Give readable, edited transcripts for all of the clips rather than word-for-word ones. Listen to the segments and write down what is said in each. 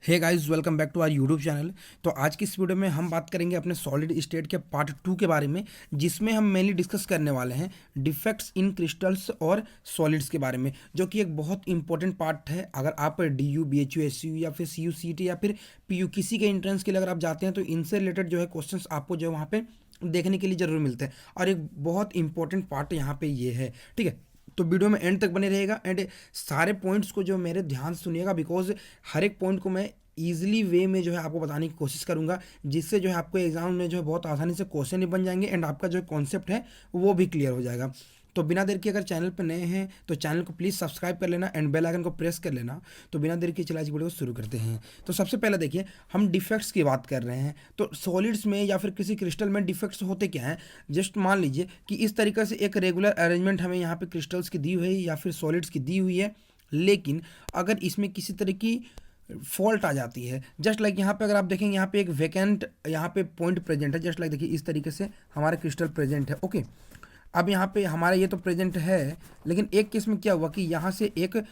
Hey guys, welcome back to our YouTube channel. तो आज की इस वीडियो में हम बात करेंगे अपने सॉलिड स्टेट के पार्ट 2 के बारे में, जिसमें हम मेनली डिस्कस करने वाले हैं डिफेक्ट्स इन क्रिस्टल्स और सॉलिड्स के बारे में, जो कि एक बहुत इंपॉर्टेंट पार्ट है। अगर आप D U B H U S U या फिर सी यू सी टी या फिर पी यू किसी के एंट्रेंस के लिए अगर आप जाते हैं तो इनसे रिलेटेड जो है क्वेश्चन आपको जो है वहाँ पे देखने के लिए ज़रूर मिलते हैं, और एक बहुत इंपॉर्टेंट पार्ट यहाँ पे ये है। ठीक है, तो वीडियो में एंड तक बने रहेगा एंड सारे पॉइंट्स को जो मेरे ध्यान से सुनिएगा, बिकॉज हर एक पॉइंट को मैं ईजिली वे में जो है आपको बताने की कोशिश करूंगा, जिससे जो है आपको एग्जाम में जो है बहुत आसानी से क्वेश्चन भी बन जाएंगे एंड आपका जो कॉन्सेप्ट है वो भी क्लियर हो जाएगा। तो बिना देर के अगर चैनल पर नए हैं तो चैनल को प्लीज़ सब्सक्राइब कर लेना एंड बेल आइकन को प्रेस कर लेना। तो बिना देर के चला इस वीडियो को शुरू करते हैं। तो सबसे पहले देखिए, हम डिफेक्ट्स की बात कर रहे हैं। तो सॉलिड्स में या फिर किसी क्रिस्टल में डिफेक्ट्स होते क्या हैं। जस्ट मान लीजिए कि इस तरीके से एक रेगुलर अरेंजमेंट हमें यहाँ पे क्रिस्टल्स की दी हुई है या फिर सॉलिड्स की दी हुई है, लेकिन अगर इसमें किसी तरह की फॉल्ट आ जाती है, जस्ट लाइक यहाँ पे अगर आप देखेंगे यहाँ पे एक वैकेंट यहाँ पे पॉइंट प्रेजेंट है। जस्ट लाइक देखिए इस तरीके से हमारा क्रिस्टल प्रेजेंट है। ओके, अब यहाँ पे हमारा ये तो प्रेजेंट है, लेकिन एक केस में क्या हुआ कि यहाँ से एक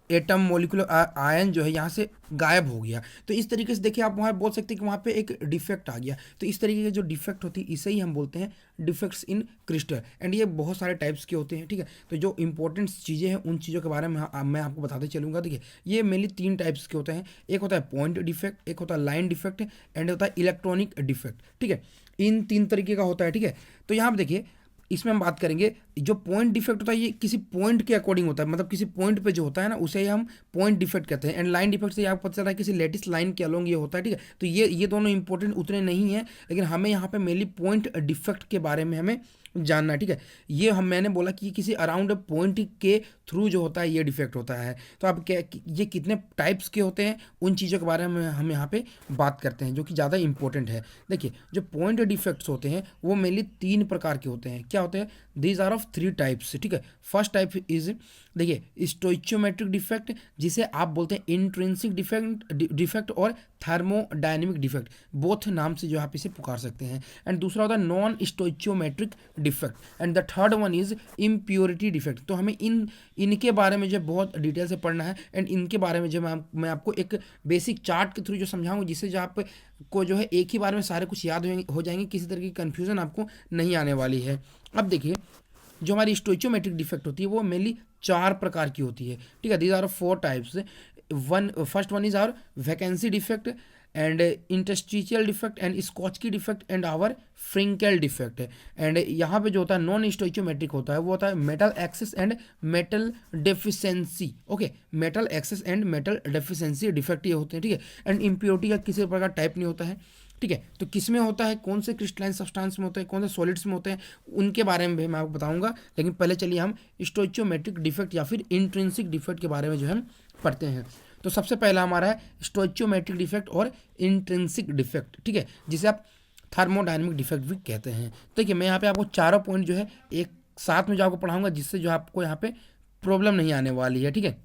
एटम मोलिकुलर आयन जो है यहाँ से गायब हो गया। तो इस तरीके से देखिए आप वहाँ बोल सकते हैं कि वहाँ पे एक डिफेक्ट आ गया। तो इस तरीके के जो डिफेक्ट होती है इसे ही हम बोलते हैं डिफेक्ट्स इन क्रिस्टल, एंड ये बहुत सारे टाइप्स के होते हैं। ठीक है, तो जो इंपॉर्टेंट चीज़ें हैं उन चीज़ों के बारे में मैं आपको बताते चलूँगा। देखिए, ये मेनली 3 टाइप्स के होते हैं। एक होता है पॉइंट डिफेक्ट, एक होता है लाइन डिफेक्ट एंड होता है इलेक्ट्रॉनिक डिफेक्ट। ठीक है, इन 3 तरीके का होता है। ठीक है, तो यहाँ पर देखिए इसमें हम बात करेंगे, जो पॉइंट डिफेक्ट होता है ये किसी पॉइंट के अकॉर्डिंग होता है, मतलब किसी पॉइंट पे जो होता है ना उसे ही हम पॉइंट डिफेक्ट कहते हैं। एंड लाइन डिफेक्ट से आपको पता चल रहा है किसी लेटिस लाइन के अलोंग ये होता है। ठीक है, तो ये दोनों इंपॉर्टेंट उतने नहीं है, लेकिन हमें यहाँ पे मेनली पॉइंट डिफेक्ट के बारे में हमें जानना है। ठीक है, ये मैंने बोला कि किसी अराउंड पॉइंट के थ्रू जो होता है ये डिफेक्ट होता है। तो अब क्या ये कितने टाइप्स के होते हैं उन चीज़ों के बारे में हम यहाँ पे बात करते हैं, जो कि ज़्यादा इंपॉर्टेंट है। देखिए, जो पॉइंट डिफेक्ट्स होते हैं वो मेनली 3 प्रकार के होते हैं। क्या होते हैं? These are of 3 types. ठीक है, फर्स्ट टाइप इज, देखिए, स्टोइचियोमेट्रिक डिफेक्ट, जिसे आप बोलते हैं इंट्रिंसिक डिफेक्ट और थर्मोडायनेमिक डिफेक्ट, बोथ नाम से जो आप इसे पुकार सकते हैं। एंड दूसरा होता है non stoichiometric defect and the third one is impurity defect. तो हमें इनके बारे में जो बहुत डिटेल से पढ़ना है एंड इनके बारे में जो मैं आपको एक बेसिक चार्ट के थ्रू जो समझाऊंगा, जिससे जो आप को जो है एक ही बार में सारे कुछ याद हो जाएंगे, किसी तरह की कन्फ्यूजन आपको नहीं आने वाली है। अब देखिए, जो हमारी स्टोइचियोमेट्रिक डिफेक्ट होती है वो मेनली 4 प्रकार की होती है। ठीक है, these are 4 types. First one is our vacancy defect and interstitial defect and Schottky defect and our Frenkel defect. And यहाँ पे जो होता है नॉन स्टोइचियोमेट्रिक होता है वो होता है metal access and metal deficiency. Okay, metal access and metal deficiency defect ये होते हैं। ठीक है, एंड इम्प्योरिटी का किसी प्रकार टाइप नहीं होता है। ठीक है, तो किस में होता है, कौन से क्रिस्टलाइन सब्सटेंस में होता है, कौन से सॉलिड्स में होते हैं, उनके बारे में भी मैं आपको बताऊंगा। लेकिन पहले चलिए हम स्टोइचियोमेट्रिक डिफेक्ट या फिर इंट्रिंसिक डिफेक्ट के बारे में जो हम पढ़ते हैं। तो सबसे पहला हमारा है स्टोइचियोमेट्रिक डिफेक्ट और इंट्रिंसिक डिफेक्ट। ठीक है, जिसे आप थर्मोडायनेमिक डिफेक्ट भी कहते हैं। देखिए, मैं यहाँ पे आपको चारों पॉइंट जो है एक साथ में जो आपको पढ़ाऊंगा, जिससे जो आपको यहाँ पे प्रॉब्लम नहीं आने वाली है। ठीक है,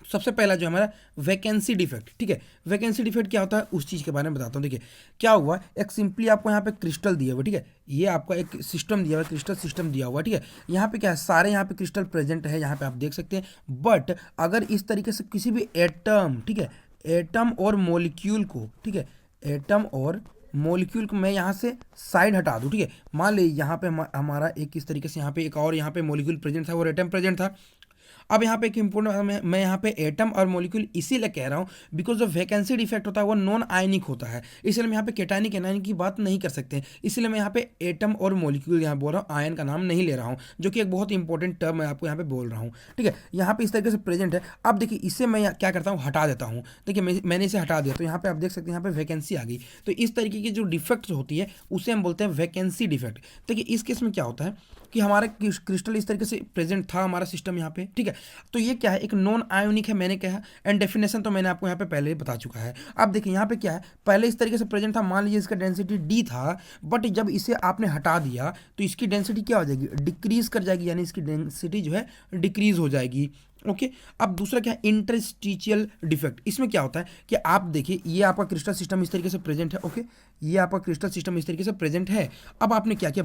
सबसे पहला जो हमारा वैकेंसी डिफेक्ट। ठीक है, वैकेंसी डिफेक्ट क्या होता है उस चीज़ के बारे में बताता हूँ। देखिए, क्या हुआ, एक सिंपली आपको यहाँ पे क्रिस्टल दिया हुआ। ठीक है, ये आपका एक सिस्टम दिया हुआ है, क्रिस्टल सिस्टम दिया हुआ है। ठीक है, यहाँ पे क्या है, सारे यहाँ पे क्रिस्टल प्रेजेंट है, यहाँ पे आप देख सकते हैं। बट अगर इस तरीके से किसी भी एटम, ठीक है, एटम और मोलिक्यूल को, ठीक है, एटम और मोलिक्यूल को मैं यहाँ से साइड हटा दूँ। ठीक है, मान लीजिए यहाँ पे हमारा एक इस तरीके से यहाँ पे एक और यहाँ पे मोलिक्यूल प्रेजेंट था और एटम प्रेजेंट था। अब यहाँ पे एक इंपॉर्टेंट, मैं यहाँ पे एटम और मॉलिक्यूल इसीलिए कह रहा हूँ बिकॉज जो वैकेंसी डिफेक्ट होता है वो नॉन आयनिक होता है, इसलिए मैं यहाँ पे कैटायनिक एनायनिक की बात नहीं कर सकते, इसलिए मैं यहाँ पे एटम और मॉलिक्यूल यहाँ बोल रहा हूँ, आयन का नाम नहीं ले रहा हूँ, जो कि एक बहुत इंपॉर्टेंट टर्म मैं आपको यहाँ पे बोल रहा हूँ। ठीक है, यहाँ पे इस तरीके से प्रेजेंट है। अब देखिए, इससे मैं क्या करता हूँ, हटा देता हूँ। देखिए, मैंने इसे हटा दिया, तो यहाँ पे आप देख सकते हैं यहाँ पे वैकेंसी आ गई। तो इस तरीके की जो डिफेक्ट होती है उसे हम बोलते हैं वैकेंसी डिफेक्ट। देखिए, इस केस में क्या होता है कि हमारा क्रिस्टल इस तरीके से प्रेजेंट था हमारा सिस्टम यहाँ पे। ठीक है, तो ये क्या है, एक नॉन आयोनिक है, मैंने कहा, एंड डेफिनेशन तो मैंने आपको यहाँ पे पहले ही बता चुका है। अब देखिए, यहाँ पे क्या है, पहले इस तरीके से प्रेजेंट था, मान लीजिए इसका डेंसिटी डी था, बट जब इसे आपने हटा दिया तो इसकी डेंसिटी क्या हो जाएगी, डिक्रीज कर जाएगी, यानी इसकी डेंसिटी जो है डिक्रीज हो जाएगी। ओके। अब दूसरा क्या है, इंटरस्टिशियल डिफेक्ट। इसमें क्या होता है कि आप देखिए ये आपका क्रिस्टल सिस्टम इस तरीके से प्रेजेंट है। ओके, ये आपका क्रिस्टल सिस्टम इस तरीके से प्रेजेंट है। अब आपने क्या किया,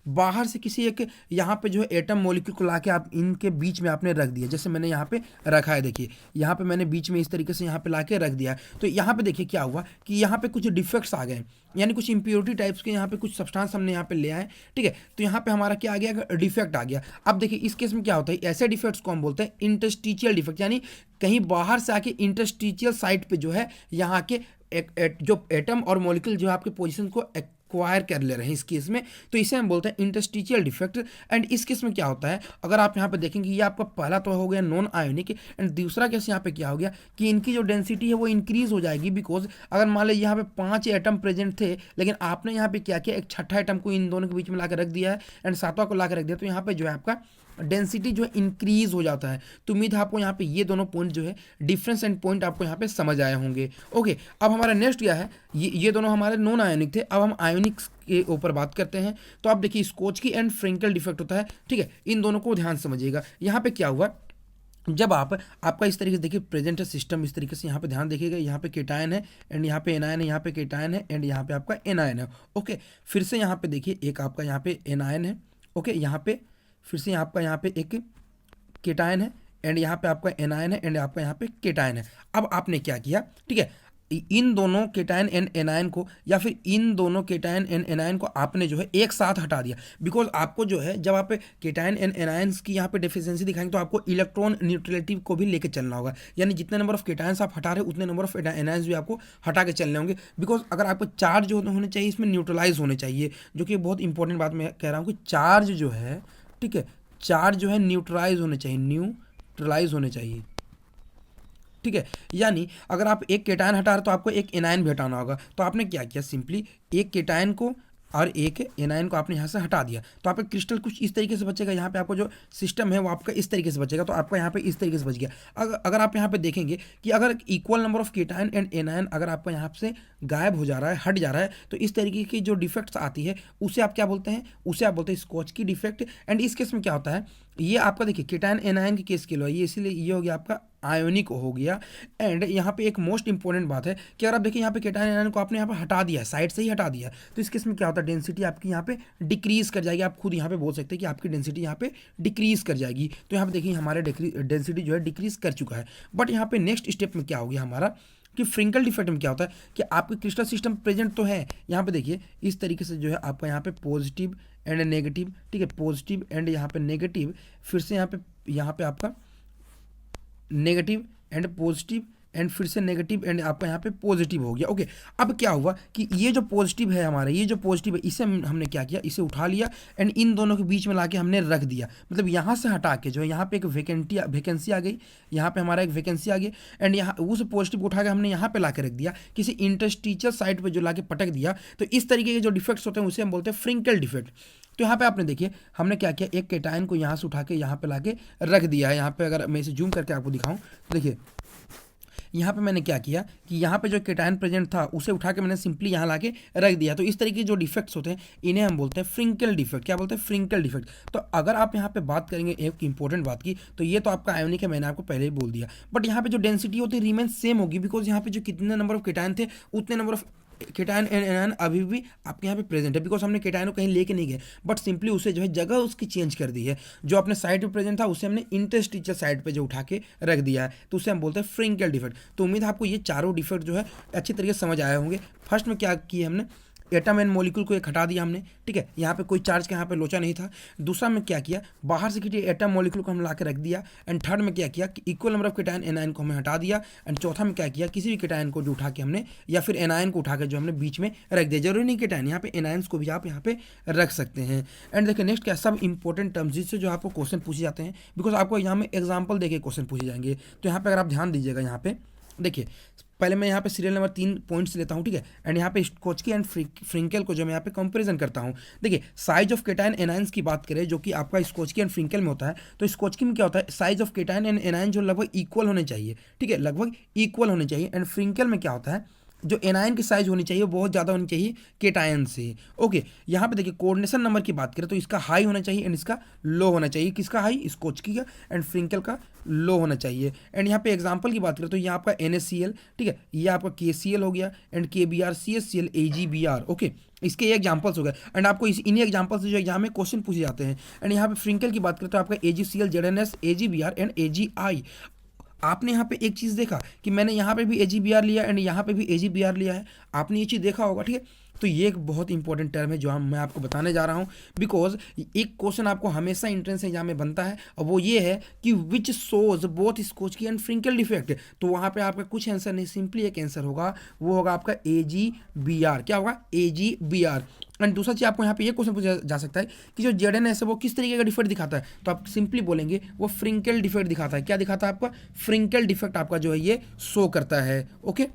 बाहर से किसी एक यहाँ पे जो है एटम मॉलिक्यूल को लाके आप इनके बीच में आपने रख दिया, जैसे मैंने यहाँ पे रखा है। देखिए यहाँ पे मैंने बीच में इस तरीके से यहाँ पे लाके रख दिया है। तो यहाँ पे देखिए क्या हुआ कि यहाँ पे कुछ डिफेक्ट्स आ गए, यानी कुछ इंप्योरिटी टाइप्स के यहाँ पे कुछ सब्सटेंस हमने यहाँ पे ले आए। ठीक है, तो यहाँ पे हमारा क्या आ गया, डिफेक्ट आ गया। अब देखिए इस केस में क्या होता है, ऐसे डिफेक्ट्स को हम बोलते हैं इंटरस्टिशियल डिफेक्ट, यानी कहीं बाहर से आके इंटरस्टिशियल साइट पे जो है यहाँ के जो एटम और मॉलिक्यूल जो है आपके पोजीशन को एक्वायर कर ले रहे हैं इस केस में, तो इसे हम बोलते हैं इंटरस्टिशियल डिफेक्ट। एंड इस केस में क्या होता है, अगर आप यहाँ पे देखेंगे ये आपका पहला तो हो गया नॉन आयोनिक, एंड दूसरा केस यहाँ पे क्या हो गया कि इनकी जो डेंसिटी है वो इंक्रीज हो जाएगी। बिकॉज अगर मान लीजिए यहाँ पे 5 एटम प्रेजेंट थे, लेकिन आपने यहाँ पे क्या किया, एक छठा एटम को इन दोनों के बीच में ला रख दिया है एंड सातवां को ला रख दिया, तो यहाँ पे जो है आपका डेंसिटी जो है इंक्रीज हो जाता है। तो उम्मीद है आपको यहाँ पे ये दोनों पॉइंट जो है डिफरेंस एंड पॉइंट आपको यहाँ पे समझ आए होंगे। ओके, अब हमारा नेक्स्ट क्या है, ये दोनों हमारे नॉन आयोनिक थे, अब हम आयोनिक के ऊपर बात करते हैं। तो आप देखिए स्कोचकी एंड फ्रेंकल डिफेक्ट होता है। ठीक है, इन दोनों को ध्यान समझिएगा। यहाँ पे क्या हुआ, जब आपका इस तरीके से देखिए प्रेजेंट है सिस्टम इस तरीके से, यहाँ पे ध्यान देखिएगा, यहाँ पे केटायन है एंड यहाँ पे एनायन है, यहाँ पे केटायन है एंड यहाँ पे आपका एनायन है। ओके, फिर से यहाँ पे देखिए एक आपका यहाँ पे एनायन है। ओके, यहाँ पे फिर से आपका यहाँ पे एक केटायन है एंड यहाँ पे आपका एनायन है एंड आपका यहाँ पे केटायन है। अब आपने क्या किया, ठीक है, इन दोनों केटायन एंड एनायन को या फिर इन दोनों केटायन एंड एनायन को आपने जो है एक साथ हटा दिया। बिकॉज आपको जो है जब आप केटायन एंड एनायंस की यहाँ पे डेफिशिएंसी दिखाएंगे तो आपको इलेक्ट्रॉन न्यूट्रलिटी को भी लेके चलना होगा, यानी जितने नंबर ऑफ केटायंस आप हटा रहे हैं उतने नंबर ऑफ एनायंस भी आपको हटा के चलने होंगे। बिकॉज अगर आपको चार्ज जो होने चाहिए इसमें न्यूट्रलाइज होने चाहिए, जो कि बहुत इंपॉर्टेंट बात मैं कह रहा हूँ कि चार्ज जो है, ठीक है, चार्ज जो है न्यूट्रलाइज होने चाहिए, न्यूट्रलाइज होने चाहिए। ठीक है, यानी अगर आप एक केटायन हटा रहे तो आपको एक एनायन भी हटाना होगा। तो आपने क्या किया, सिंपली एक केटायन को और एक एनायन को आपने यहाँ से हटा दिया, तो आपका क्रिस्टल कुछ इस तरीके से बचेगा। यहाँ पे आपको जो सिस्टम है वो आपका इस तरीके से बचेगा, तो आपका यहाँ पे इस तरीके से बच गया। अगर आप यहाँ पे देखेंगे कि अगर equal number of cation and anion अगर आपका यहाँ से गायब हो जा रहा है, हट जा रहा है, तो इस तरीके की जो डिफेक्ट्स आती है उसे आप क्या बोलते हैं, उसे आप बोलते हैं स्कोचकी डिफेक्ट। एंड इस केस में क्या होता है, ये आपका देखिए केटायन एनायन के केस के लिए ये, इसीलिए ये हो गया आपका आयोनिक हो गया। एंड यहाँ पे एक मोस्ट इंपॉर्टेंट बात है कि अगर आप देखिए यहाँ पे केटायन एनायन को आपने यहाँ पे हटा दिया है, साइड से ही हटा दिया है, तो इस केस में क्या होता है, डेंसिटी आपकी यहाँ पे डिक्रीज कर जाएगी। आप खुद यहाँ पे बोल सकते हैं कि आपकी डेंसिटी यहाँ पे डिक्रीज कर जाएगी। तो यहाँ पे देखिए हमारे डेंसिटी जो है डिक्रीज कर चुका है। बट यहाँ पे नेक्स्ट स्टेप में क्या हो गया हमारा कि फ्रिंकल डिफेक्ट में क्या होता है कि आपके क्रिस्टल सिस्टम प्रेजेंट तो है, यहाँ पे देखिए इस तरीके से जो है आपका यहाँ पे पॉजिटिव एंड नेगेटिव, ठीक है, पॉजिटिव एंड यहाँ पे नेगेटिव, फिर से यहाँ पे आपका नेगेटिव एंड पॉजिटिव एंड फिर से नेगेटिव एंड आपका यहाँ पे पॉजिटिव हो गया। ओके, अब क्या हुआ कि ये जो पॉजिटिव है हमारा, ये जो पॉजिटिव है इसे हमने क्या किया, इसे उठा लिया एंड इन दोनों के बीच में लाके हमने रख दिया। मतलब यहाँ से हटा के जो है यहाँ पे एक वैकेंसी आ गई, यहाँ पे हमारा एक वैकेंसी आ गई एंड यहाँ उस पॉजिटिव को उठा के हमने यहाँ पे ला के रख दिया, किसी इंटरस्टिशियल साइड पर जो ला के पटक दिया। तो इस तरीके के जो डिफेक्ट्स होते हैं उसे हम बोलते हैं फ्रिंकल डिफेक्ट। तो यहाँ पे आपने देखिए हमने क्या किया, एक केटायन को यहाँ से उठा के यहाँ पे लाके रख दिया है। यहाँ पे अगर मैं इसे जूम करके आपको दिखाऊं तो देखिए यहाँ पे मैंने क्या किया कि यहाँ पे जो केटायन प्रेजेंट था उसे उठा के मैंने सिंपली यहाँ लाके रख दिया। तो इस तरीके के जो डिफेक्ट्स होते हैं इन्हें हम बोलते हैं फ्रिंकल डिफेक्ट। क्या बोलते हैं, फ्रिंकल डिफेक्ट। तो अगर आप यहाँ पे बात करेंगे एक इंपॉर्टेंट बात की, तो ये तो आपका आयोनिक है, मैंने आपको पहले ही बोल दिया। बट यहाँ पे जो डेंसिटी होती है रिमेन सेम होगी, बिकॉज यहाँ पे जो कितने नंबर ऑफ केटायन थे उतने number of cation and anion अभी भी आपके यहाँ पे प्रेजेंट है। बिकॉज हमने केटायन को कहीं लेके नहीं गए, बट सिंपली उसे जो है जगह उसकी चेंज कर दी है। जो अपने साइड पे प्रेजेंट था उसे हमने इंटरस्टिशियल साइड पे जो उठा के रख दिया है, तो उसे हम बोलते हैं फ्रिंकल डिफेक्ट। तो उम्मीद है आपको ये चारों डिफेक्ट जो है अच्छी तरीके से समझ आए होंगे। फर्स्ट में क्या किया हमने, एटम एंड मॉलिक्यूल को एक हटा दिया हमने, ठीक है, यहाँ पे कोई चार्ज का यहाँ पे लोचा नहीं था। दूसरा में क्या किया, बाहर से किसी एटम मॉलिक्यूल को हम ला के रख दिया। एंड थर्ड में क्या किया कि equal number of cation anion को हमने हटा दिया। एंड चौथा में क्या किया, किसी भी केटायन को जो उठा के हमने या फिर एनायन को उठा के जो हमने बीच में रख दिया। जरूरी नहीं केटायन, यहाँ पे एनायंस को भी आप यहाँ पे रख सकते हैं। एंड देखिए नेक्स्ट क्या, सब इंपॉर्टेंट टर्म्स जिससे जो आपको क्वेश्चन पूछे जाते हैं, बिकॉज आपको यहाँ में एग्जाम्पल देके क्वेश्चन पूछे जाएंगे। तो यहाँ पे अगर आप ध्यान दीजिएगा, यहाँ पे देखिए पहले मैं यहाँ पे सीरियल नंबर 3 पॉइंट्स लेता हूँ, ठीक है, एंड यहाँ पे स्कोचकी एंड फ्रिंकल को जो मैं यहाँ पे कंपैरिजन करता हूँ। देखिए साइज ऑफ केटायन एनायंस की बात करें जो कि आपका स्कोचकी एंड फ्रिंकल में होता है, तो स्कोचकी में क्या होता है, size of cation and anion जो लगभग इक्वल होने चाहिए, ठीक है, लगभग इक्वल होने चाहिए। एंड फ्रिंकल में क्या होता है, जो एनायन की साइज होनी चाहिए वो बहुत ज़्यादा होनी चाहिए केटायन से। ओके, यहाँ पे देखिए कोऑर्डिनेशन नंबर की बात करें तो इसका हाई होना चाहिए एंड इसका लो होना चाहिए। किसका हाई? स्कोचकी का, एंड फ्रिंकल का लो होना चाहिए। एंड यहाँ पे एग्जांपल की बात करें तो यहाँ आपका NaCl, ठीक है, ये आपका KCl हो गया, and KBr, CHCl, AgBr। Okay, इसके ये एग्जांपल्स हो गए, एंड आपको इन्हीं एग्जांपल से जो एग्जाम में क्वेश्चन पूछे जाते हैं। एंड यहाँ पे फ्रिंकल की बात करें तो आपका AgCl, ZnS, AgBr and AgI। आपने यहाँ पे एक चीज़ देखा कि मैंने यहाँ पे भी AgBr लिया एंड यहाँ पे भी AgBr लिया है, आपने ये चीज़ देखा होगा, ठीक है। तो ये एक बहुत इंपॉर्टेंट टर्म है जो मैं आपको बताने जा रहा हूँ, बिकॉज एक क्वेश्चन आपको हमेशा एंट्रेंस एग्जाम में बनता है और वो ये है कि which shows both Schottky and Frenkel defect. तो वहाँ पे आपका कुछ आंसर नहीं, सिंपली एक आंसर होगा, वो होगा आपका AgBr। क्या होगा? AgBr। एंड दूसरा चीज़ आपको यहाँ पे ये क्वेश्चन पूछा जा सकता है कि जो ZnS है वो किस तरीके का डिफेक्ट दिखाता है, तो आप सिंपली बोलेंगे वो फ्रिंकल डिफेक्ट दिखाता है। क्या दिखाता है? आपका फ्रिंकल डिफेक्ट आपका जो है ये शो करता है। ओके,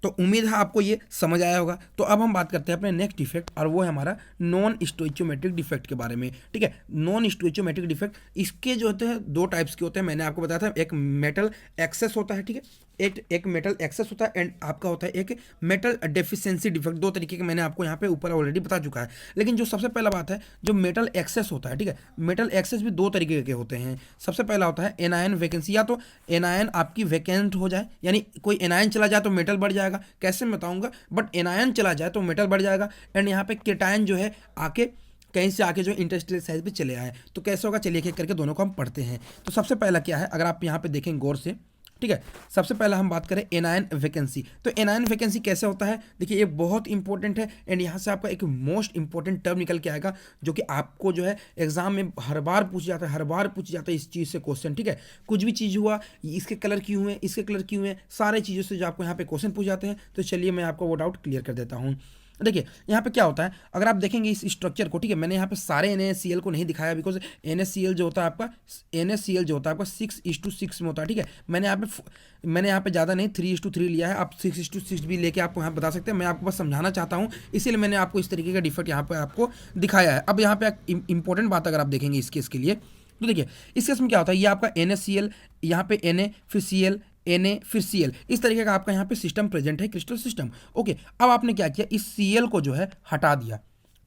तो उम्मीद है आपको ये समझ आया होगा। तो अब हम बात करते हैं अपने नेक्स्ट डिफेक्ट, और वो है हमारा नॉन स्टोइचियोमेट्रिक डिफेक्ट के बारे में, ठीक है। नॉन स्टोइचियोमेट्रिक डिफेक्ट, इसके जो होते हैं दो टाइप्स के होते हैं, मैंने आपको बताया था, एक मेटल एक्सेस होता है, ठीक है, एक मेटल एक्सेस होता है, एंड आपका होता है एक मेटल डेफिशिएंसी डिफेक्ट। दो तरीके के मैंने आपको यहाँ पे ऊपर ऑलरेडी बता चुका है। लेकिन जो सबसे पहला बात है, जो मेटल एक्सेस होता है, ठीक है, मेटल एक्सेस भी दो तरीके के होते हैं। सबसे पहला होता है एनायन वैकेंसी, या तो एनायन आपकी वैकेंट हो जाए, यानी कोई एनायन चला जाए तो मेटल बढ़ जाएगा, कैसे मैं बताऊंगा, बट एनायन चला जाए तो मेटल बढ़ जाएगा। एंड यहाँ पे केटायन जो है आके कहीं से आके जो इंटरस्टेलर साइज पे चले आए, तो कैसे होगा, चलिए एक करके दोनों को हम पढ़ते हैं। तो सबसे पहला क्या है, अगर आप यहाँ पे देखें गौर से, ठीक है, सबसे पहला हम बात करें एनायन वैकेंसी। तो एनायन वैकेंसी कैसे होता है, देखिए ये बहुत इंपॉर्टेंट है, एंड यहाँ से आपका एक मोस्ट इंपॉर्टेंट टर्म निकल के आएगा जो कि आपको जो है एग्जाम में हर बार पूछा जाता है, हर बार पूछा जाता है इस चीज़ से क्वेश्चन, ठीक है। कुछ भी चीज़ हुआ, इसके कलर क्यों हुए, इसके कलर क्यों हुए, सारे चीज़ों से जो आपको यहाँ पे क्वेश्चन पूछ जाते हैं। तो चलिए मैं आपको वो डाउट क्लियर कर देता हूँ। देखिए यहाँ पे क्या होता है, अगर आप देखेंगे इस स्ट्रक्चर को, ठीक है, मैंने यहाँ पे सारे NaCl को नहीं दिखाया, बिकॉज NaCl जो होता है आपका, NaCl जो होता है आपका 6:6 में होता है, ठीक है। मैंने यहाँ पे ज़्यादा नहीं 3:3 लिया है, आप 6:6 भी लेके आपको यहाँ बता सकते हैं, मैं आपको बस समझाना चाहता हूँ, इसीलिए मैंने आपको इस तरीके का डिफेक्ट यहाँ पे आपको दिखाया है। अब यहाँ पे एक इंपॉर्टेंट बात अगर आप देखेंगे इस केस के लिए, तो देखिए इस केस में क्या होता है, ये आपका NaCl, यहाँ पे Na फिर Cl, Na फिर Cl, इस तरीके का आपका यहाँ पे सिस्टम प्रेजेंट है, क्रिस्टल सिस्टम। ओके, अब आपने क्या किया, इस Cl को जो है हटा दिया,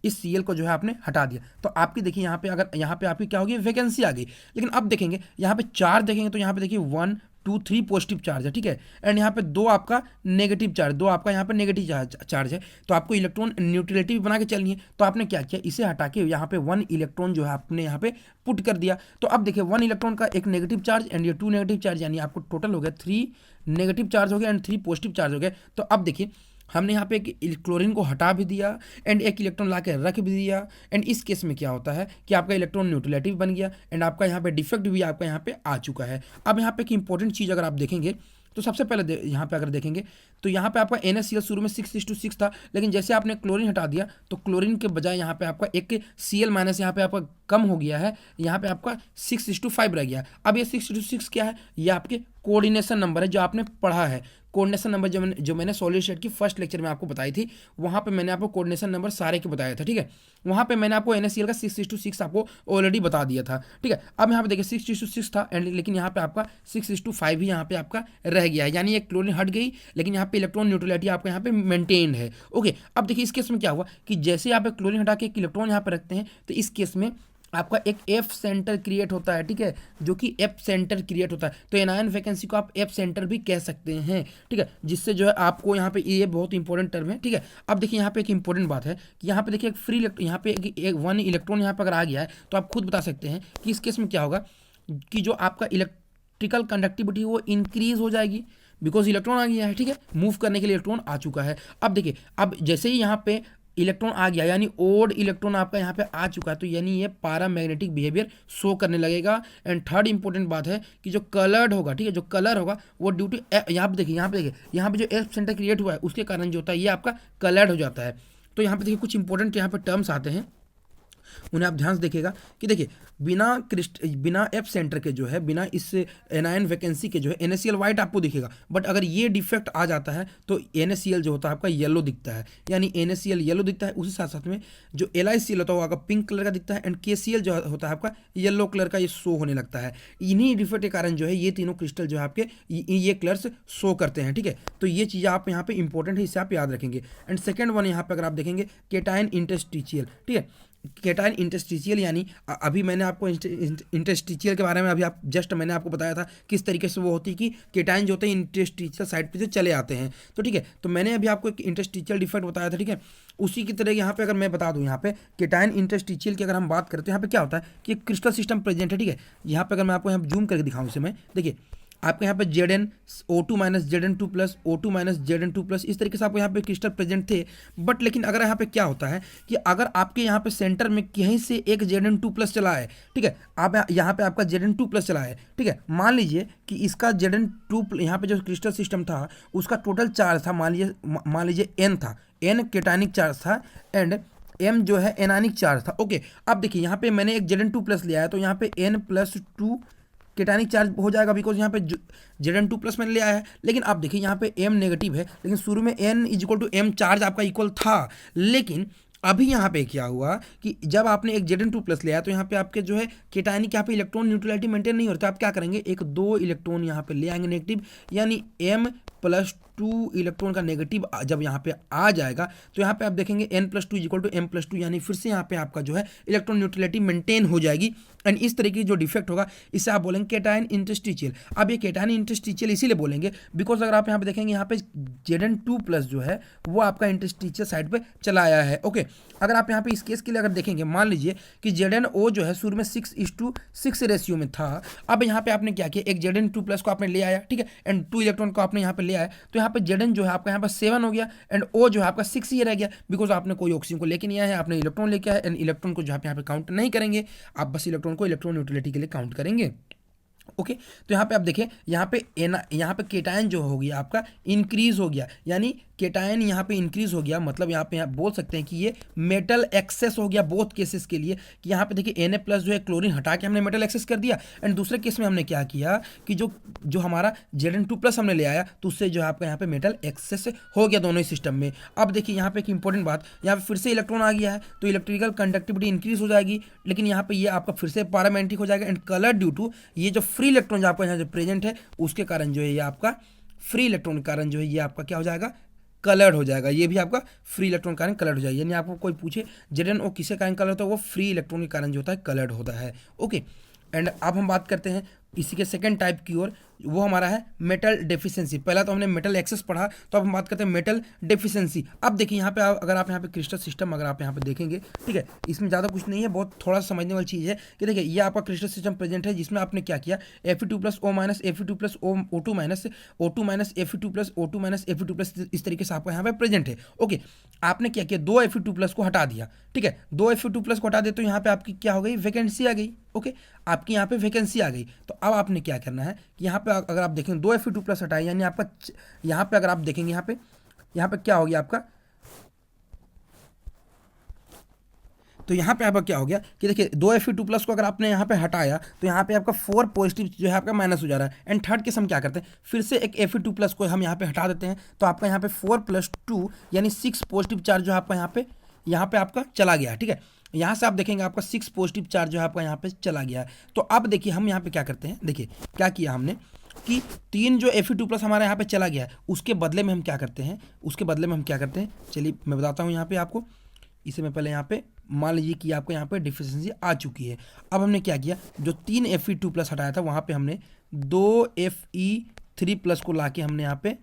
इस Cl को जो है आपने हटा दिया, तो आपकी देखिए यहाँ पे, अगर यहाँ पे आपकी क्या होगी, वैकेंसी आ गई। लेकिन अब देखेंगे यहाँ पे चार्ज देखेंगे तो यहाँ पे देखिए 1 2 3 पॉजिटिव चार्ज है, ठीक है, एंड यहाँ पे 2 आपका नेगेटिव चार्ज, 2 आपका यहाँ पे नेगेटिव चार्ज है। तो आपको इलेक्ट्रॉन न्यूट्रलिटी बना के चलनी है, तो आपने क्या किया, इसे हटा के यहाँ पे 1 इलेक्ट्रॉन जो है आपने यहाँ पे पुट कर दिया। तो अब देखिए 1 इलेक्ट्रॉन का एक नेगेटिव चार्ज एंड ये 2 नेगेटिव चार्ज, यानी आपको टोटल हो गया 3 नेगेटिव चार्ज हो गया एंड 3 पॉजिटिव चार्ज हो गए। तो अब देखिए हमने यहाँ पे एक क्लोरीन को हटा भी दिया एंड एक इलेक्ट्रॉन ला के रख भी दिया, एंड इस केस में क्या होता है कि आपका इलेक्ट्रॉन न्यूट्रलिटी बन गया एंड आपका यहाँ पे डिफेक्ट भी आपका यहाँ पे आ चुका है। अब यहाँ पे एक इंपॉर्टेंट चीज़ अगर आप देखेंगे तो सबसे पहले यहाँ पे अगर देखेंगे तो यहाँ पे आपका NaCl शुरू में 6:6 था, लेकिन जैसे आपने क्लोरीन हटा दिया तो क्लोरीन के बजाय यहाँ पे आपका एक Cl माइनस यहाँ पे आपका कम हो गया है, यहाँ पे आपका 6:5 रह गया। अब ये 6:6 क्या है, ये आपके कोऑर्डिनेशन नंबर है जो आपने पढ़ा है। कोऑर्डिनेशन नंबर जो मैंने सॉलिड स्टेट की फर्स्ट लेक्चर में आपको बताई थी, वहाँ पे मैंने आपको कोऑर्डिनेशन नंबर सारे के बताया था, ठीक है। वहाँ पे मैंने आपको NaCl का 6:6 आपको ऑलरेडी बता दिया था, ठीक है। अब यहाँ पे देखिए 6:6 था एंड लेकिन यहाँ पे आपका 6:5 ही यहाँ पे आपका रह गया है, यानी एक क्लोरीन हट गई लेकिन यहाँ पे इलेक्ट्रॉन न्यूट्रलिटी आपका यहाँ पे मेंटेन है। ओके, अब देखिए इस केस में क्या हुआ कि जैसे यहाँ पे क्लोरीन हटा के एक इलेक्ट्रॉन यहाँ पे रखते हैं तो इस केस में आपका एक एफ सेंटर क्रिएट होता है, ठीक है, जो कि एफ सेंटर क्रिएट होता है। तो एनायन वैकेंसी को आप एफ सेंटर भी कह सकते हैं, ठीक है, जिससे जो है आपको यहाँ पे ये बहुत इंपॉर्टेंट टर्म है, ठीक है। अब देखिए यहाँ पे एक इंपॉर्टेंट बात है कि यहाँ पे देखिए एक फ्री यहाँ पे एक 1 इलेक्ट्रॉन यहाँ पे अगर आ गया है तो आप खुद बता सकते हैं कि इस केस में क्या होगा कि जो आपका इलेक्ट्रिकल कंडक्टिविटी वो इंक्रीज हो जाएगी, बिकॉज इलेक्ट्रॉन आ गया है, ठीक है, मूव करने के लिए इलेक्ट्रॉन आ चुका है। अब देखिए अब जैसे ही यहाँ पे इलेक्ट्रॉन आ गया यानी ओड इलेक्ट्रॉन आपका यहाँ पे आ चुका है, तो यानी ये पैरामैग्नेटिक बिहेवियर शो करने लगेगा। एंड थर्ड इंपॉर्टेंट बात है कि जो कलर्ड होगा, ठीक है, जो कलर होगा वो ड्यू टू यहाँ पे देखिए यहाँ पे जो एफ सेंटर क्रिएट हुआ है उसके कारण जो होता है ये आपका कलर्ड हो जाता है। तो यहाँ पे देखिए कुछ इंपॉर्टेंट यहाँ पे टर्म्स आते हैं उन्हें आप ध्यान से देखिएगा कि देखिए बिना एफ सेंटर के जो है, बिना इस एनायन वैकेंसी के जो है NaCl वाइट आपको दिखेगा, बट अगर ये डिफेक्ट आ जाता है तो NaCl जो होता है आपका येलो दिखता है, यानी NaCl येलो दिखता है। उसी साथ साथ में जो LiCl होता है वो आपका पिंक कलर का दिखता है, एंड KCl जो होता है आपका येलो कलर का ये शो होने लगता है। इन्हीं डिफेक्ट के कारण जो है ये तीनों क्रिस्टल जो है आपके ये कलर्स शो करते हैं, ठीक है। तो ये चीज़ आप यहाँ पे इंपॉर्टेंट है, इसे आप याद रखेंगे। एंड सेकेंड वन यहाँ पे अगर आप देखेंगे केटायन इंटरस्टिशियल, ठीक है। केटायन इंटरस्टिशियल यानी अभी मैंने आपको इंटरस्टिशियल के बारे में अभी आप जस्ट मैंने आपको बताया था किस तरीके से वो होती है कि केटायन जो होते हैं इंटरस्टिशियल साइड पे से चले आते हैं, तो ठीक है। तो मैंने अभी आपको एक इंटरस्टिशियल डिफेक्ट बताया था, ठीक है। उसी की तरह यहाँ पे अगर मैं बता दूँ, यहाँ पे केटायन इंटरस्टिशियल की अगर हम बात करें तो यहाँ पे क्या होता है कि क्रिस्टल सिस्टम प्रेजेंट है, ठीक है। यहाँ पे अगर मैं आपको यहाँ जूम करके दिखाऊँ इसे मैं, देखिए आपके यहाँ पे Zn O2 minus Zn2 plus O2 minus Zn2 plus इस तरीके से आपको यहाँ पे क्रिस्टल प्रेजेंट थे। बट लेकिन अगर यहाँ पे क्या होता है कि अगर आपके यहाँ पे सेंटर में कहीं से एक Zn2 प्लस चला है, ठीक है, आप यहाँ पे आपका Zn2 प्लस चला है, ठीक है। मान लीजिए कि इसका Zn2 यहाँ पे जो क्रिस्टल सिस्टम था उसका टोटल चार्ज था, मान लीजिए N था, N केटानिक चार्ज था एंड M जो है एनानिक चार्ज था। ओके, अब देखिए यहाँ पे मैंने एक Zn2 प्लस लिया है तो यहाँ पे N+2 केटानिक चार्ज हो जाएगा, बिकॉज यहाँ पे Zn2 प्लस मैंने लिया है। लेकिन आप देखिए यहाँ पे M नेगेटिव है, लेकिन शुरू में N=M चार्ज आपका इक्वल था। लेकिन अभी यहाँ पे क्या हुआ कि जब आपने एक Zn2 प्लस लिया तो यहाँ पे आपके जो है केटायनिक यहाँ पे इलेक्ट्रॉन न्यूट्रलिटी मेंटेन नहीं होता। आप क्या करेंगे, एक 2 इलेक्ट्रॉन यहाँ पे ले आएंगे नेगेटिव, यानी M+2 इलेक्ट्रॉन का नेगेटिव जब यहाँ पे आ जाएगा तो यहाँ पे आप देखेंगे N+2=M+2, यानी फिर से यहाँ पे आपका जो है इलेक्ट्रॉन न्यूट्रलिटी मेंटेन हो जाएगी। एंड इस तरीके की जो डिफेक्ट होगा इसे आप बोलेंगे केटायन इंटरस्टिशियल। अब ये केटायन इंटरस्टिशियल इसीलिए बोलेंगे बिकॉज अगर आप यहाँ पे देखेंगे यहाँ पे Zn2 प्लस जो है वो आपका इंटरस्टिशियल साइड पे चला आया है। ओके, अगर आप यहाँ पे इस केस के लिए अगर देखेंगे, मान लीजिए कि ZnO जो है शुरू में 6:6 रेशियो में था। अब यहाँ पे आपने क्या किया, एक Zn2 प्लस को आपने ले आया, ठीक है, एंड 2 इलेक्ट्रॉन को आपने यहाँ पे ले आया, तो यहाँ पे Zn जो है आपका यहाँ पर 7 हो गया एंड O जो है आपका 6 ही रह गया, बिकॉज आपने कोई ऑक्सीजन को लेके नहीं आया है, आपने इलेक्ट्रॉन लेके आया एंड इलेक्ट्रॉन को जो यहाँ पे काउंट नहीं करेंगे, आप बस इलेक्ट्रॉन को इलेक्ट्रॉन न्यूट्रलिटी के लिए काउंट करेंगे। ओके, तो यहाँ पे आप देखिए यहाँ पे केटायन जो हो गया आपका इंक्रीज हो गया, यानी केटायन यहाँ पे इंक्रीज हो गया, मतलब यहाँ पे बोल सकते हैं कि ये मेटल एक्सेस हो गया बोथ केसेस के लिए। कि यहाँ पे देखिए Na प्लस जो है क्लोरीन हटा के हमने मेटल एक्सेस कर दिया, एंड दूसरे केस में हमने क्या किया कि जो हमारा Zn2 प्लस हमने ले आया तो उससे जो है आपका यहाँ पे मेटल एक्सेस हो गया दोनों ही सिस्टम में। अब देखिए यहाँ पे एक इंपॉर्टेंट बात, यहाँ पे फिर से इलेक्ट्रॉन आ गया है तो इलेक्ट्रिकल कंडक्टिविटी इंक्रीज हो जाएगी, लेकिन यहाँ पे ये आपका फिर से पैरामैग्नेटिक हो जाएगा एंड कलर ड्यू टू ये जो फ्री इलेक्ट्रॉन जो आपका यहाँ जो प्रेजेंट है उसके कारण जो है ये आपका फ्री इलेक्ट्रॉन के कारण जो है ये आपका क्या हो जाएगा, कलर्ड हो जाएगा। ये भी आपका फ्री इलेक्ट्रॉन के कारण कलर्ड हो जाएगा, यानी आपको कोई पूछे Zn O किसके कारण कलर होता है, वो फ्री इलेक्ट्रॉन के कारण जो होता है कलर्ड होता है। ओके, एंड अब हम बात करते हैं इसी के सेकंड टाइप की ओर, वो हमारा है मेटल डेफिशिएंसी। पहला तो हमने मेटल एक्सेस पढ़ा, तो अब हम बात करते हैं मेटल डेफिशिएंसी। अब देखिए यहाँ पे अगर आप यहाँ पे क्रिस्टल सिस्टम अगर आप यहाँ पे देखेंगे, ठीक है, इसमें ज़्यादा कुछ नहीं है, बहुत थोड़ा सा समझने वाली चीज़ है कि देखिए ये आपका क्रिस्टल सिस्टम प्रेजेंट है जिसमें आपने क्या किया, Fe2 plus O minus Fe2 plus O2 minus O2 minus Fe2 plus O2 minus Fe2 plus इस तरीके से आपका यहाँ पे प्रेजेंट है। ओके, आपने क्या किया, 2 Fe2 प्लस को हटा दिया, ठीक है, 2 Fe2 प्लस को हटा दे तो यहाँ पे आपकी क्या हो गई, वैकेंसी आ गई। ओके, आपकी यहाँ पे वैकेंसी आ गई, तो अब आपने क्या करना है कि यहाँ पे अगर आप देखें 2 Fe2 प्लस हटाए, यानी आपका यहाँ पे अगर आप देखेंगे यहाँ पे क्या हो गया आपका, तो यहाँ पे आपका क्या हो गया कि देखिए 2 Fe2 प्लस को अगर आपने यहाँ पे हटाया तो यहाँ पे आपका 4 पॉजिटिव जो है आपका माइनस हो जा रहा है। एंड थर्ड केस हम क्या करते हैं, फिर से एक Fe2 प्लस को हम यहाँ पे हटा देते हैं, तो आपका यहाँ पे 4 + 2 यानी 6 पॉजिटिव चार्ज जो आपका यहाँ पे आपका चला गया, ठीक है। यहाँ से आप देखेंगे आपका 6 पॉजिटिव चार्ज जो है आपका यहाँ पे चला गया है। तो अब देखिए हम यहाँ पे क्या करते हैं, देखिए क्या किया हमने कि 3 जो Fe2 प्लस हमारे यहाँ पे चला गया है उसके बदले में हम क्या करते हैं, चलिए मैं बताता हूँ यहाँ पे आपको। इसे मैं पहले यहाँ पे मान लीजिए कि आपको यहाँ पे डिफिशिएंसी आ चुकी है। अब हमने क्या किया, जो 3 Fe2 प्लस हटाया था वहाँ पे हमने 2 Fe3 प्लस को ला के हमने यहाँ पे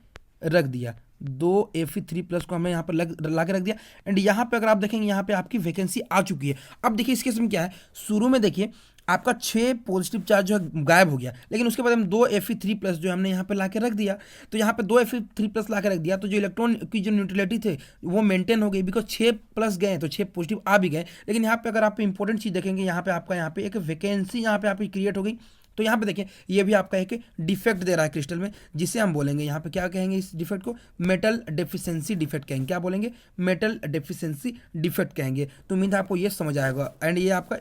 रख दिया, 2 Fe3 प्लस को हमें यहाँ पर ला के रख दिया। एंड यहाँ पे अगर आप देखेंगे यहाँ पे आपकी वैकेंसी आ चुकी है। अब देखिए इस केस में क्या है, शुरू में देखिए आपका 6 पॉजिटिव चार्ज जो है गायब हो गया, लेकिन उसके बाद हम 2 Fe3 प्लस जो हमने यहाँ पे ला के रख दिया, तो यहाँ पे 2 Fe3 प्लस ला के रख दिया तो जो इलेक्ट्रॉन की जो न्यूट्रलिटी थे वो मेंटेन हो गई, बिकॉज 6 प्लस गए तो 6 पॉजिटिव आ भी गए। लेकिन यहाँ पे अगर आप इंपॉर्टेंट चीज़ देखेंगे यहाँ पे आपका यहाँ पे एक वैकेंसी यहाँ पे आपकी क्रिएट हो गई। तो यहाँ पे देखें ये भी आपका एक डिफेक्ट दे रहा है क्रिस्टल में, जिसे हम बोलेंगे यहाँ पे क्या कहेंगे, इस डिफेक्ट को मेटल डेफिशिएंसी डिफेक्ट कहेंगे। क्या बोलेंगे? मेटल डेफिशिएंसी डिफेक्ट कहेंगे। तो उम्मीद है आपको ये समझ आएगा। एंड ये आपका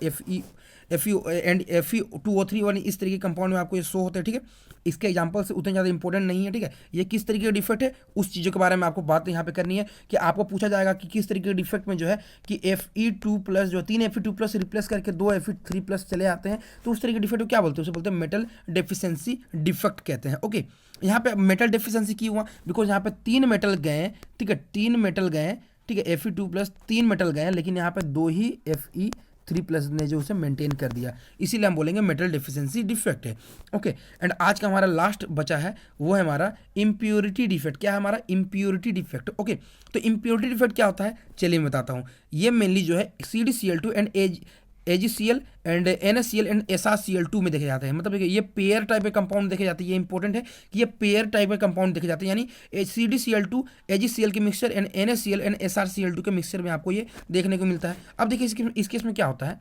Fe एंड Fe2O3 वाली इस तरीके के कंपाउंड में आपको ये शो होते हैं, ठीक है। इसके एग्जांपल से उतने ज़्यादा इंपॉर्टेंट नहीं है, ठीक है। ये किस तरीके का डिफेक्ट है उस चीज़ों के बारे में आपको बात यहाँ पे करनी है कि आपको पूछा जाएगा कि किस तरीके के डिफेक्ट में जो है कि Fe2+ जो 3 Fe2+ रिप्लेस करके 2 Fe3+ चले आते हैं, तो उस तरीके के डिफेक्ट को क्या बोलते हैं? उसे बोलते हैं मेटल डेफिशिएंसी डिफेक्ट कहते हैं। ओके, यहाँ पे मेटल डेफिशिएंसी क्यों हुआ? बिकॉज यहाँ पे 3 मेटल गए, ठीक है, 3 मेटल गए, ठीक है, Fe2+ 3 मेटल गए, लेकिन यहाँ पे 2 ही Fe3+ ने जो उसे मेंटेन कर दिया, इसीलिए हम बोलेंगे मेटल डेफिशिएंसी डिफेक्ट है। ओके, एंड आज का हमारा लास्ट बचा है वो है हमारा इम्प्योरिटी डिफेक्ट। क्या है हमारा? Impurity defect. ओके, तो इम्प्योरिटी डिफेक्ट क्या होता है चलिए मैं बताता हूँ। ये मेनली जो है CdCl2 and AgCl and NaCl and SrCl2 में देखे जाते हैं। मतलब ये पेयर टाइप के कंपाउंड देखे जाते हैं। ये इंपॉर्टेंट है कि ये पेयर टाइप के कंपाउंड देखे जाते हैं, यानी CdCl2 AgCl के mixture and NaCl and SrCl2 के मिक्सचर में आपको ये देखने को मिलता है। अब देखिए इस केस में क्या होता है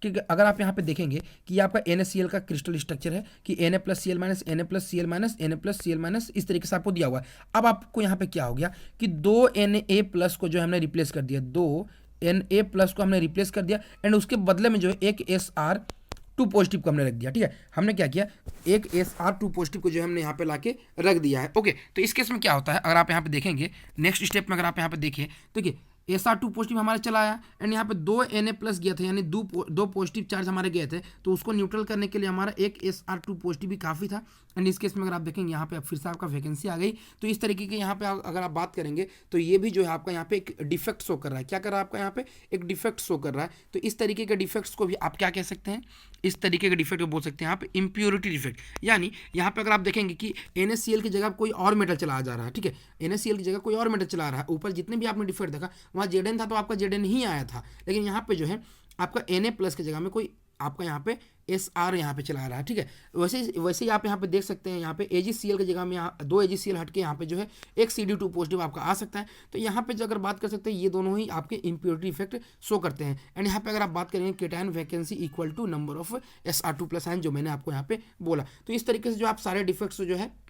कि अगर आप यहाँ पे देखेंगे कि ये आपका NaCl का क्रिस्टल स्ट्रक्चर है कि Na+Cl- Na+Cl- इस तरीके से आपको दिया हुआ है। अब आपको यहाँ पे क्या हो गया कि 2 Na+ को जो हमने रिप्लेस कर दिया, 2 Na+ को हमने रिप्लेस कर दिया, एंड उसके बदले में जो है एक Sr2 पॉजिटिव को हमने रख दिया, ठीक है। हमने क्या किया, एक Sr2 पॉजिटिव को जो हमने यहाँ पे लाके रख दिया है। ओके, तो इस केस में क्या होता है, अगर आप यहाँ पे देखेंगे नेक्स्ट स्टेप में, अगर आप यहाँ पे देखिए तो देखिए Sr2 पॉजिटिव हमारे चला आया एंड यहाँ पे 2 Na+ गया था, यानी दो पॉजिटिव चार्ज हमारे गए थे, तो उसको न्यूट्रल करने के लिए हमारा एक Sr2 पॉजिटिव भी काफ़ी था। एंड इस केस में अगर आप देखेंगे यहाँ पे फिर से आपका वैकेंसी आ गई। तो इस तरीके के यहाँ पे अगर आप बात करेंगे तो ये भी जो है आपका यहाँ पे एक डिफेक्ट शो कर रहा है। क्या कर रहा है आपका यहाँ पे? एक डिफेक्ट शो कर रहा है। तो इस तरीके के डिफेक्ट्स को भी आप क्या कह सकते हैं? इस तरीके के डिफेक्ट को बोल सकते हैं आप इम्प्योरिटी डिफेक्ट। यानी यहाँ पे अगर आप देखेंगे कि NaCl की जगह कोई और मेटल चला जा रहा है, ठीक है, NaCl की जगह कोई और मेटल चला रहा है। ऊपर जितने भी आपने डिफेक्ट देखा वहाँ Zn था तो आपका Zn ही आया था, लेकिन यहाँ पे जो है आपका Na+ की जगह में कोई आपका यहाँ पे Sr यहाँ पे चला रहा है, ठीक है। वैसे ही आप यहाँ पे देख सकते हैं, यहाँ पे AgCl की जगह में यहाँ 2 AgCl हट के यहाँ पे जो है एक Cd2 पॉजिटिव आपका आ सकता है। तो यहाँ पे जो अगर बात कर सकते हैं ये दोनों ही आपके इम्प्योरिटी इफेक्ट शो करते हैं। एंड यहाँ पे अगर आप बात करेंगे cation vacancy equal to number of Sr2+ ion, जो मैंने आपको यहाँ पे बोला। तो इस तरीके से जो आप सारे डिफेक्ट्स जो है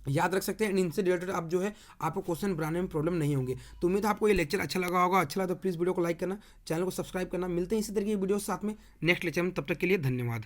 याद रख सकते हैं, एंड इनसे रिलेटेड आप जो है आपको क्वेश्चन बनाने में प्रॉब्लम नहीं होंगे। तो उम्मीद है आपको ये लेक्चर अच्छा लगा होगा। अच्छा लगा तो प्लीज़ वीडियो को लाइक करना, चैनल को सब्सक्राइब करना। मिलते हैं इसी तरीके की वीडियो साथ में नेक्स्ट लेक्चर में, तब तक के लिए धन्यवाद।